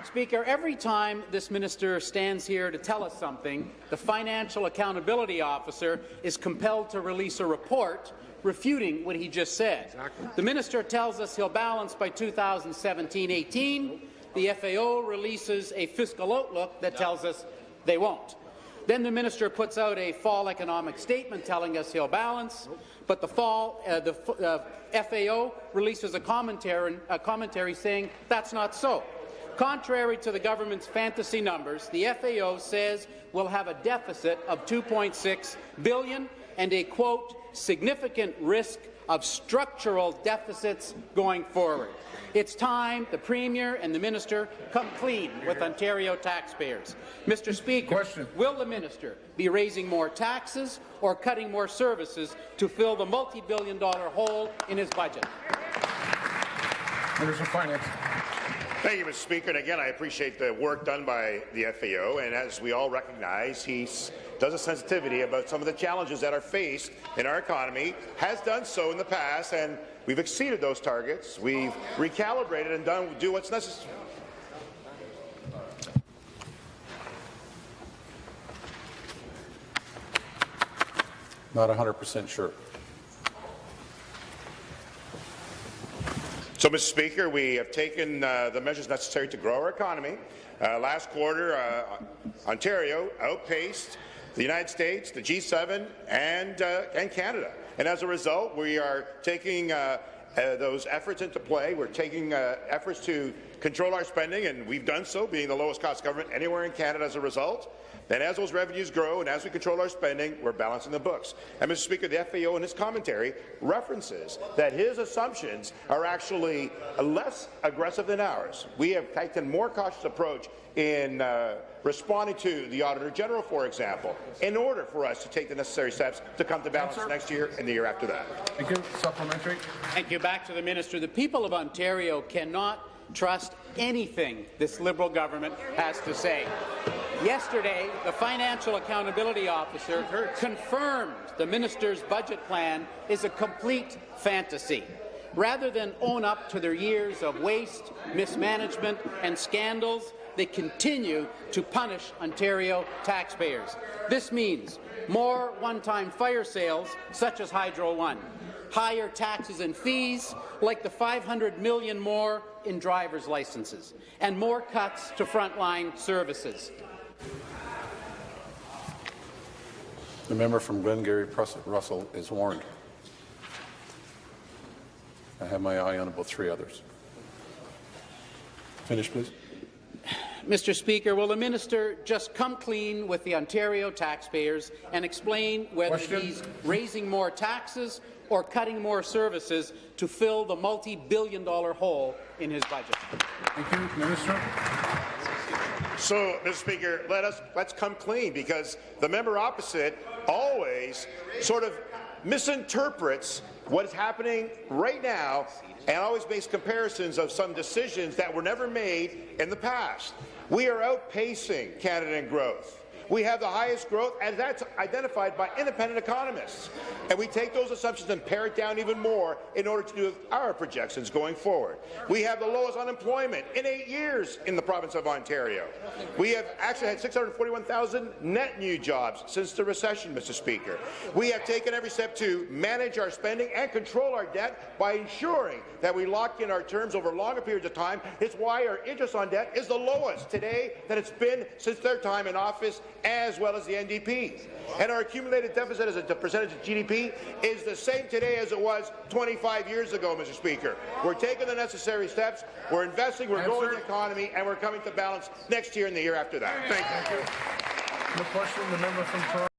Speaker, every time this minister stands here to tell us something, the Financial Accountability Officer is compelled to release a report refuting what he just said. Exactly. The minister tells us he'll balance by 2017-18. The FAO releases a fiscal outlook that tells us they won't. Then the minister puts out a fall economic statement telling us he'll balance, but the FAO releases a commentary saying that's not so. Contrary to the government's fantasy numbers, the FAO says we'll have a deficit of $2.6 billion and a, quote, significant risk of structural deficits going forward. It's time the Premier and the Minister come clean with Ontario taxpayers. Mr. Speaker, will the Minister be raising more taxes or cutting more services to fill the multi-billion-dollar hole in his budget? Minister of Finance. Thank you, Mr. Speaker. And again, I appreciate the work done by the FAO. And as we all recognize, he does a sensitivity about some of the challenges that are faced in our economy, has done so in the past, and we've exceeded those targets. We've recalibrated and do what's necessary. Not 100% sure. So, Mr. Speaker, we have taken the measures necessary to grow our economy. Last quarter, Ontario outpaced the United States, the G7, and Canada. And as a result, we are taking those efforts into play. We're taking efforts to control our spending, and we've done so, being the lowest cost government anywhere in Canada as a result. And as those revenues grow and as we control our spending, we're balancing the books. And, Mr. Speaker, the FAO in his commentary references that his assumptions are actually less aggressive than ours. We have taken a more cautious approach in responding to the Auditor General, for example, in order for us to take the necessary steps to come to balance next year and the year after that. Thank you. Supplementary. Thank you. Back to the Minister. The people of Ontario cannot trust anything this Liberal government has to say. Yesterday, the Financial Accountability Officer confirmed the minister's budget plan is a complete fantasy. Rather than own up to their years of waste, mismanagement and scandals, they continue to punish Ontario taxpayers. This means more one-time fire sales, such as Hydro One, higher taxes and fees, like the $500 million more in driver's licenses, and more cuts to frontline services. The member from Glengarry Russell is warned. I have my eye on about 3 others. Finish, please. Mr. Speaker, will the minister just come clean with the Ontario taxpayers and explain whether he's raising more taxes or cutting more services to fill the multi-billion-dollar hole in his budget? Thank you, Minister. So, Mr. Speaker, let's come clean, because the member opposite always sort of misinterprets what is happening right now and always makes comparisons of some decisions that were never made in the past. We are outpacing Canada in growth. We have the highest growth, and that's identified by independent economists. And we take those assumptions and pare it down even more in order to do our projections going forward. We have the lowest unemployment in 8 years in the province of Ontario. We have actually had 641,000 net new jobs since the recession, Mr. Speaker. We have taken every step to manage our spending and control our debt by ensuring that we lock in our terms over longer periods of time. It's why our interest on debt is the lowest today that it's been since their time in office, as well as the NDP. And our accumulated deficit as a percentage of GDP is the same today as it was 25 years ago, Mr. Speaker. We're taking the necessary steps, we're investing, we're growing the economy, and we're coming to balance next year and the year after that. Thank you. The question, the member from Toronto.